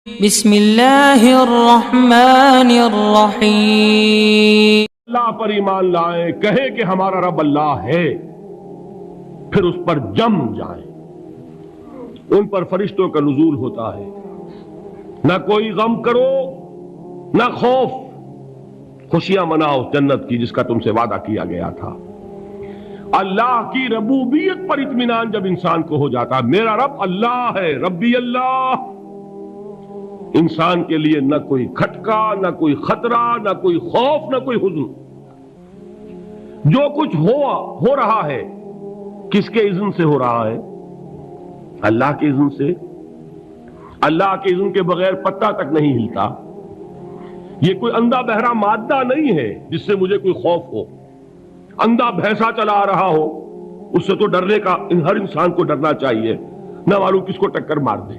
بسم اللہ الرحمن الرحیم۔ اللہ پر ایمان لائیں، کہیں کہ ہمارا رب اللہ ہے، پھر اس پر جم جائیں۔ ان پر فرشتوں کا نزول ہوتا ہے، نہ کوئی غم کرو نہ خوف، خوشیاں مناؤ جنت کی جس کا تم سے وعدہ کیا گیا تھا۔ اللہ کی ربوبیت پر اطمینان جب انسان کو ہو جاتا، میرا رب اللہ ہے، ربی اللہ، انسان کے لیے نہ کوئی کھٹکا، نہ کوئی خطرہ، نہ کوئی خوف، نہ کوئی حزن۔ جو کچھ ہو رہا ہے کس کے اذن سے ہو رہا ہے؟ اللہ کے اذن سے۔ اللہ کے اذن کے بغیر پتہ تک نہیں ہلتا۔ یہ کوئی اندھا بہرا مادہ نہیں ہے جس سے مجھے کوئی خوف ہو۔ اندھا بھینسا چلا آ رہا ہو اس سے تو ڈرنے کا ہر انسان کو ڈرنا چاہیے، نہ معلوم کس کو ٹکر مار دے۔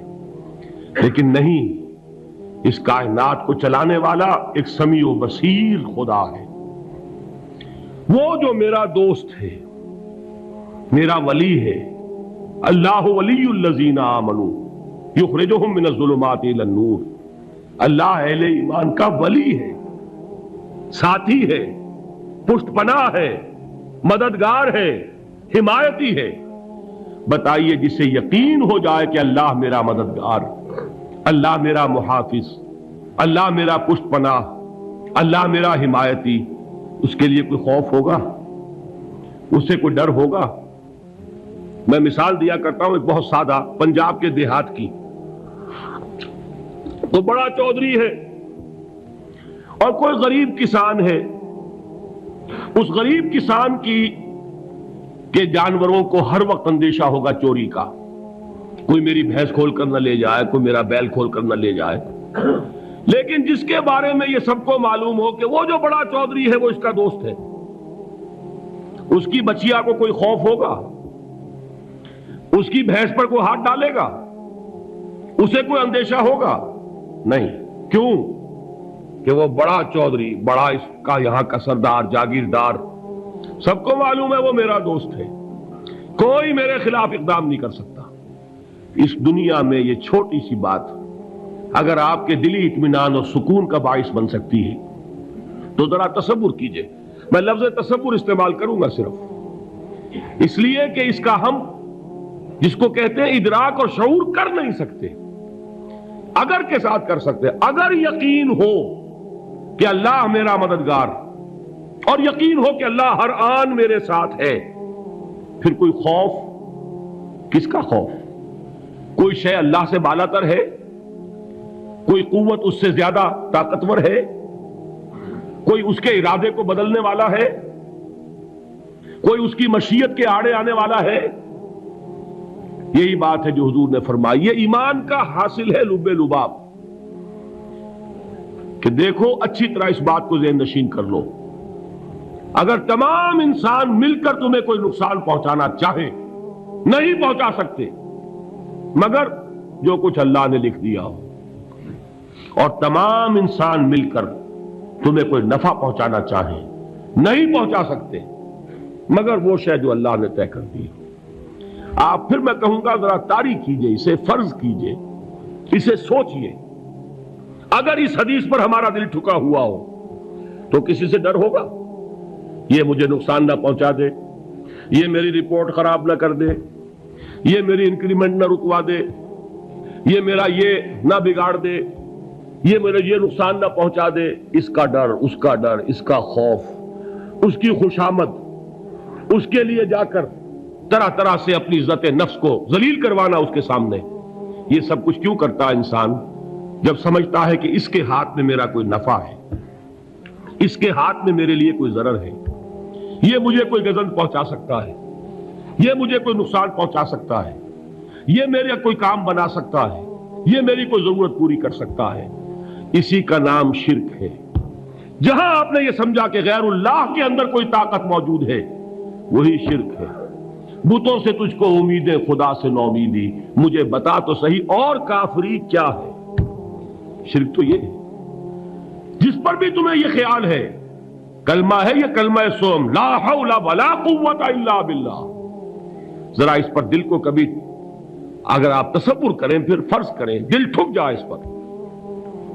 لیکن نہیں، اس کائنات کو چلانے والا ایک سمیع و بصیر خدا ہے، وہ جو میرا دوست ہے، میرا ولی ہے۔ اللہ ولی الذین آمنوا یخرجہم من الظلمات الی النور۔ اللہ اہل ایمان کا ولی ہے، ساتھی ہے، پشت پناہ ہے، مددگار ہے، حمایتی ہے۔ بتائیے جسے یقین ہو جائے کہ اللہ میرا مددگار، اللہ میرا محافظ، اللہ میرا پشت پناہ، اللہ میرا حمایتی، اس کے لیے کوئی خوف ہوگا؟ اس سے کوئی ڈر ہوگا؟ میں مثال دیا کرتا ہوں ایک بہت سادہ، پنجاب کے دیہات کی۔ تو بڑا چودھری ہے اور کوئی غریب کسان ہے۔ اس غریب کسان کے جانوروں کو ہر وقت اندیشہ ہوگا چوری کا، کوئی میری بھینس کھول کر نہ لے جائے، کوئی میرا بیل کھول کر نہ لے جائے۔ لیکن جس کے بارے میں یہ سب کو معلوم ہو کہ وہ جو بڑا چودھری ہے وہ اس کا دوست ہے، اس کی بچیا کو کوئی خوف ہوگا؟ اس کی بھینس پر کوئی ہاتھ ڈالے گا؟ اسے کوئی اندیشہ ہوگا؟ نہیں۔ کیوں؟ کہ وہ بڑا چودھری، بڑا اس کا یہاں کا سردار، جاگیردار، سب کو معلوم ہے وہ میرا دوست ہے، کوئی میرے خلاف اقدام نہیں کر سکتا۔ اس دنیا میں یہ چھوٹی سی بات اگر آپ کے دلی اطمینان اور سکون کا باعث بن سکتی ہے تو ذرا تصور کیجئے۔ میں لفظ تصور استعمال کروں گا صرف اس لیے کہ اس کا ہم جس کو کہتے ہیں ادراک اور شعور کر نہیں سکتے، اگر کے ساتھ کر سکتے۔ اگر یقین ہو کہ اللہ میرا مددگار اور یقین ہو کہ اللہ ہر آن میرے ساتھ ہے، پھر کوئی خوف؟ کس کا خوف؟ کوئی شے اللہ سے بالاتر ہے؟ کوئی قوت اس سے زیادہ طاقتور ہے؟ کوئی اس کے ارادے کو بدلنے والا ہے؟ کوئی اس کی مشیت کے آڑے آنے والا ہے؟ یہی بات ہے جو حضور نے فرمائی۔ یہ ایمان کا حاصل ہے لب لباب، کہ دیکھو اچھی طرح اس بات کو ذہن نشین کر لو، اگر تمام انسان مل کر تمہیں کوئی نقصان پہنچانا چاہے نہیں پہنچا سکتے، مگر جو کچھ اللہ نے لکھ دیا ہو، اور تمام انسان مل کر تمہیں کوئی نفع پہنچانا چاہے نہیں پہنچا سکتے، مگر وہ شے جو اللہ نے طے کر دی ہو۔ آپ پھر میں کہوں گا ذرا طاری کیجئے، اسے فرض کیجئے، اسے سوچئے۔ اگر اس حدیث پر ہمارا دل ٹھکا ہوا ہو تو کسی سے ڈر ہوگا؟ یہ مجھے نقصان نہ پہنچا دے، یہ میری رپورٹ خراب نہ کر دے، یہ میری انکریمنٹ نہ رکوا دے، یہ میرا یہ نہ بگاڑ دے، یہ میرا یہ نقصان نہ پہنچا دے۔ اس کا ڈر، اس کا ڈر، اس کا خوف، اس کی خوشامد، اس کے لیے جا کر طرح طرح سے اپنی عزت نفس کو ذلیل کروانا اس کے سامنے، یہ سب کچھ کیوں کرتا ہے انسان؟ جب سمجھتا ہے کہ اس کے ہاتھ میں میرا کوئی نفع ہے، اس کے ہاتھ میں میرے لیے کوئی ضرر ہے، یہ مجھے کوئی غضب پہنچا سکتا ہے، یہ مجھے کوئی نقصان پہنچا سکتا ہے، یہ میرا کوئی کام بنا سکتا ہے، یہ میری کوئی ضرورت پوری کر سکتا ہے، اسی کا نام شرک ہے۔ جہاں آپ نے یہ سمجھا کہ غیر اللہ کے اندر کوئی طاقت موجود ہے، وہی شرک ہے۔ بتوں سے تجھ کو امیدیں، خدا سے نومیدی، مجھے بتا تو صحیح اور کافری کیا ہے؟ شرک تو یہ ہے۔ جس پر بھی تمہیں یہ خیال ہے، کلمہ ہے یہ کلمہ سوم، لا حول ولا قوت الا باللہ، ذرا اس پر دل کو کبھی اگر آپ تصور کریں، پھر فرض کریں، دل ٹھک جائے اس پر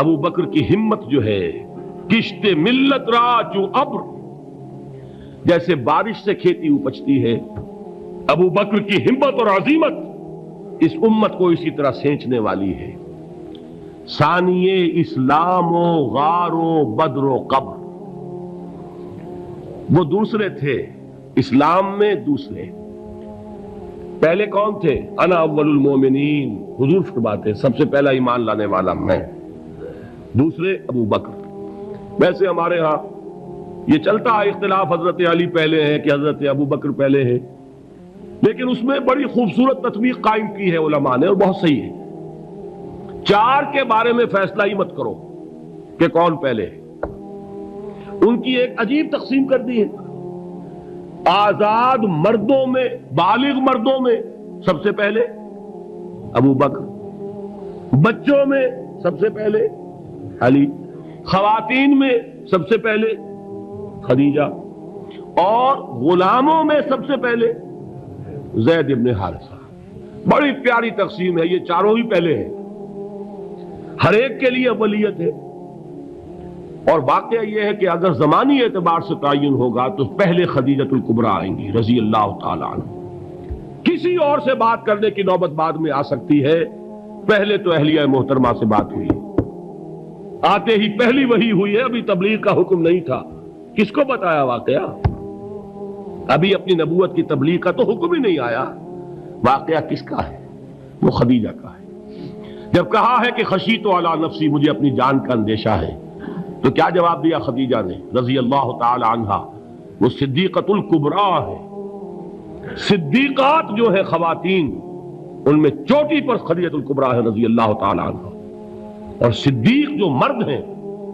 ابو بکر کی ہمت جو ہے، کشت ملت را چو ابر، جیسے بارش سے کھیتی اپجتی ہے، ابو بکر کی ہمت اور عزیمت اس امت کو اسی طرح سینچنے والی ہے۔ ثانیے اسلام و غار و بدر و قبر، وہ دوسرے تھے اسلام میں، دوسرے پہلے کون تھے؟ انا اول المومنین، حضور فرماتے ہیں سب سے پہلا ایمان لانے والا میں، دوسرے ابو بکر۔ ویسے ہمارے ہاں یہ چلتا ہے اختلاف، حضرت علی پہلے ہیں کہ حضرت ابو بکر پہلے ہیں، لیکن اس میں بڑی خوبصورت تطبیق قائم کی ہے علماء نے، اور بہت صحیح ہے۔ چار کے بارے میں فیصلہ ہی مت کرو کہ کون پہلے ہے، ان کی ایک عجیب تقسیم کر دی ہے۔ آزاد مردوں میں، بالغ مردوں میں سب سے پہلے ابو بکر، بچوں میں سب سے پہلے علی، خواتین میں سب سے پہلے خدیجہ، اور غلاموں میں سب سے پہلے زید ابن حارثہ۔ بڑی پیاری تقسیم ہے، یہ چاروں ہی پہلے ہیں، ہر ایک کے لیے اولیت ہے۔ اور واقعہ یہ ہے کہ اگر زمانی اعتبار سے تعین ہوگا تو پہلے خدیجۃ الکبریٰ آئیں گی رضی اللہ تعالی عنہ، کسی اور سے بات کرنے کی نوبت بعد میں آ سکتی ہے، پہلے تو اہلیہ محترمہ سے بات ہوئی، آتے ہی پہلی وحی ہوئی ہے، ابھی تبلیغ کا حکم نہیں تھا، کس کو بتایا واقعہ؟ ابھی اپنی نبوت کی تبلیغ کا تو حکم ہی نہیں آیا، واقعہ کس کا ہے؟ وہ خدیجہ کا ہے۔ جب کہا ہے کہ خشیت علی نفسی، مجھے اپنی جان کا اندیشہ ہے، تو کیا جواب دیا خدیجہ نے رضی اللہ تعالی عنہا؟ وہ صدیقۃ الکبریٰ ہے، صدیقات جو ہے خواتین، ان میں چوٹی پر خدیجۃ الکبریٰ ہے رضی اللہ تعالی عنہا، اور صدیق جو مرد ہیں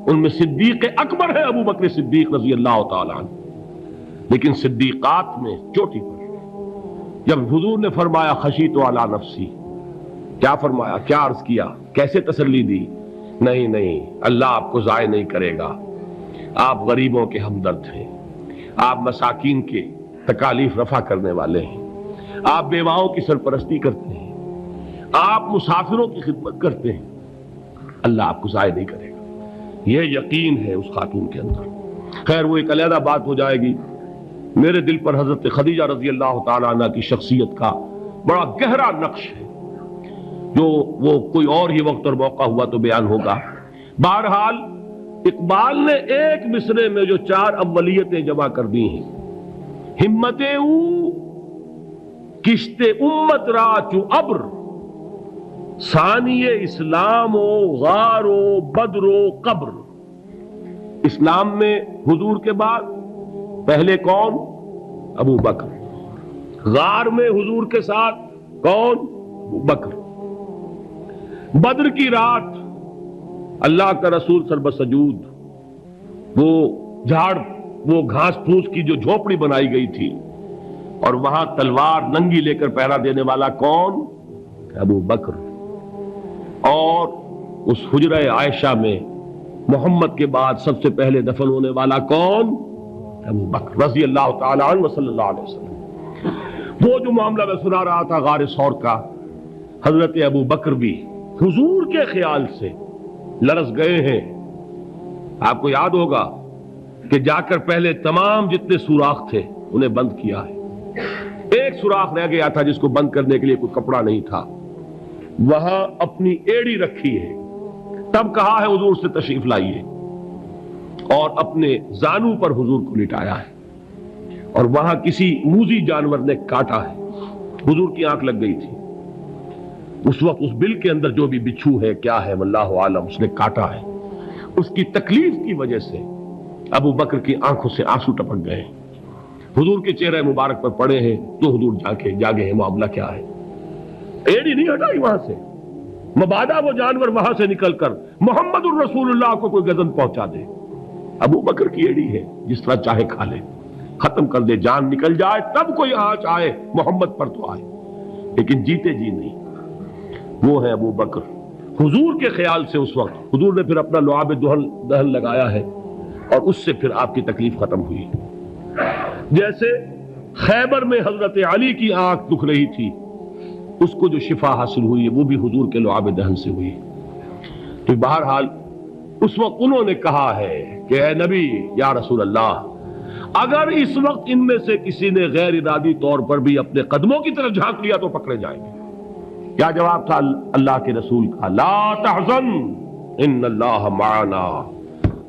ان میں صدیق اکبر ہے ابو بکر صدیق رضی اللہ تعالی عنہ، لیکن صدیقات میں چوٹی پر۔ جب حضور نے فرمایا خشیت علی نفسی، کیا فرمایا؟ کیا عرض کیا؟ کیسے تسلی دی؟ نہیں نہیں، اللہ آپ کو ضائع نہیں کرے گا، آپ غریبوں کے ہمدرد ہیں، آپ مساکین کے تکالیف رفع کرنے والے ہیں، آپ بیواؤں کی سرپرستی کرتے ہیں، آپ مسافروں کی خدمت کرتے ہیں، اللہ آپ کو ضائع نہیں کرے گا۔ یہ یقین ہے اس خاتون کے اندر۔ خیر وہ ایک علیحدہ بات ہو جائے گی۔ میرے دل پر حضرت خدیجہ رضی اللہ تعالی عنہ کی شخصیت کا بڑا گہرا نقش ہے، جو وہ کوئی اور ہی وقت اور موقع ہوا تو بیان ہوگا۔ بہرحال اقبال نے ایک مصرے میں جو چار اولیتیں جمع کر دی ہیں، ہمت او کشت امت را چو ابر، ثانی اسلام و غار و بدر و قبر۔ اسلام میں حضور کے بعد پہلے کون؟ ابو بکر۔ غار میں حضور کے ساتھ کون؟ ابو بکر۔ بدر کی رات اللہ کا رسول سربسجود، وہ جھاڑ، وہ گھاس پھوس کی جو جھوپڑی بنائی گئی تھی، اور وہاں تلوار ننگی لے کر پہرا دینے والا کون؟ ابو بکر۔ اور اس حجرہ عائشہ میں محمد کے بعد سب سے پہلے دفن ہونے والا کون؟ ابو بکر رضی اللہ تعالی عنہ وصلی اللہ علیہ وسلم۔ وہ جو معاملہ میں سنا رہا تھا غار ثور کا، حضرت ابو بکر بھی حضور کے خیال سے لرز گئے ہیں۔ آپ کو یاد ہوگا کہ جا کر پہلے تمام جتنے سوراخ تھے انہیں بند کیا ہے، ایک سوراخ رہ گیا تھا جس کو بند کرنے کے لیے کوئی کپڑا نہیں تھا، وہاں اپنی ایڑی رکھی ہے، تب کہا ہے حضور سے تشریف لائیے، اور اپنے زانو پر حضور کو لٹایا ہے، اور وہاں کسی موذی جانور نے کاٹا ہے، حضور کی آنکھ لگ گئی تھی، اس وقت اس بل کے اندر جو بھی بچھو ہے کیا ہے واللہ عالم، اس نے کاٹا ہے، اس کی تکلیف کی وجہ سے ابو بکر کی آنکھوں سے آنسو ٹپک گئے، حضور کے چہرے مبارک پر پڑے ہیں، تو حضور جاگے ہیں، معاملہ کیا ہے؟ ایڑی نہیں ہٹائی وہاں سے، مبادا وہ جانور وہاں سے نکل کر محمد الرسول اللہ کو کوئی گزن پہنچا دے، ابو بکر کی ایڑی ہے، جس طرح چاہے کھا لے، ختم کر دے، جان نکل جائے تب کوئی آنچ آئے محمد پر تو آئے، لیکن جیتے جی نہیں۔ وہ ہے ابو بکر۔ حضور کے خیال سے اس وقت حضور نے پھر اپنا لعاب دہن لگایا ہے، اور اس سے پھر آپ کی تکلیف ختم ہوئی۔ جیسے خیبر میں حضرت علی کی آنکھ دکھ رہی تھی، اس کو جو شفا حاصل ہوئی ہے وہ بھی حضور کے لعاب دہن سے ہوئی۔ تو بہرحال اس وقت انہوں نے کہا ہے کہ اے نبی یا رسول اللہ، اگر اس وقت ان میں سے کسی نے غیر ارادی طور پر بھی اپنے قدموں کی طرف جھانک لیا تو پکڑے جائیں گے۔ کیا جواب تھا اللہ کے رسول کا؟ لا تحزن ان اللہ معنا،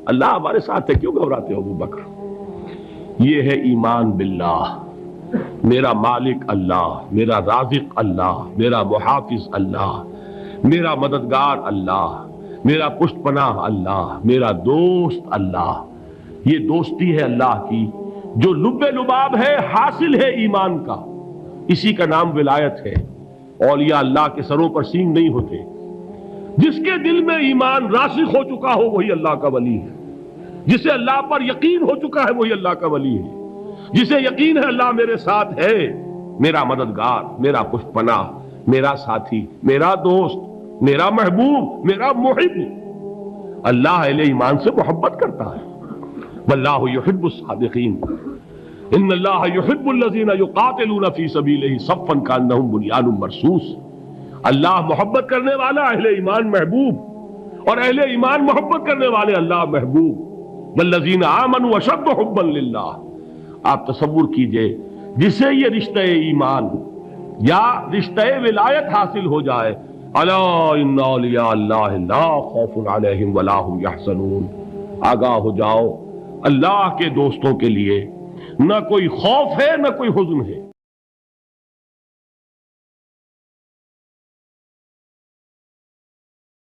اللہ ہمارے ساتھ ہے، کیوں گھبراتے ہو ابو بکر؟ یہ ہے ایمان باللہ، میرا مالک اللہ، میرا رازق اللہ، میرا محافظ اللہ، میرا مددگار اللہ، میرا پشت پناہ اللہ، میرا دوست اللہ۔ یہ دوستی ہے اللہ کی جو لب لباب ہے، حاصل ہے ایمان کا، اسی کا نام ولایت ہے۔ اولیاء اللہ کے سروں پر سینگ نہیں ہوتے، جس کے دل میں ایمان راسخ ہو چکا ہو وہی اللہ کا ولی ہے، جسے اللہ پر یقین ہو چکا ہے وہی اللہ کا ولی ہے، جسے یقین ہے اللہ میرے ساتھ ہے، میرا مددگار، میرا پشت پناہ، میرا ساتھی، میرا دوست، میرا محبوب، میرا محب۔ اللہ اہل ایمان سے محبت کرتا ہے۔ واللہ یحب الصادقین، ان اللہ یحب الذین یقاتلون فی سبیلہ صفا کانہم بنیان مرصوص۔ اللہ محبت کرنے والا، اہل ایمان محبوب، اور اہل ایمان محبت کرنے والے اللہ محبوب۔ والذین آمنوا اشد حبا للہ۔ آپ تصور کیجئے جسے یہ رشتہ ایمان یا رشتہ ولایت حاصل ہو جائے، الا ان اولیاء اللہ لا خوف علیہم ولا هم یحزنون، آگاہ ہو جاؤ، اللہ کے دوستوں کے لیے نہ کوئی خوف ہے نہ کوئی حزن ہے۔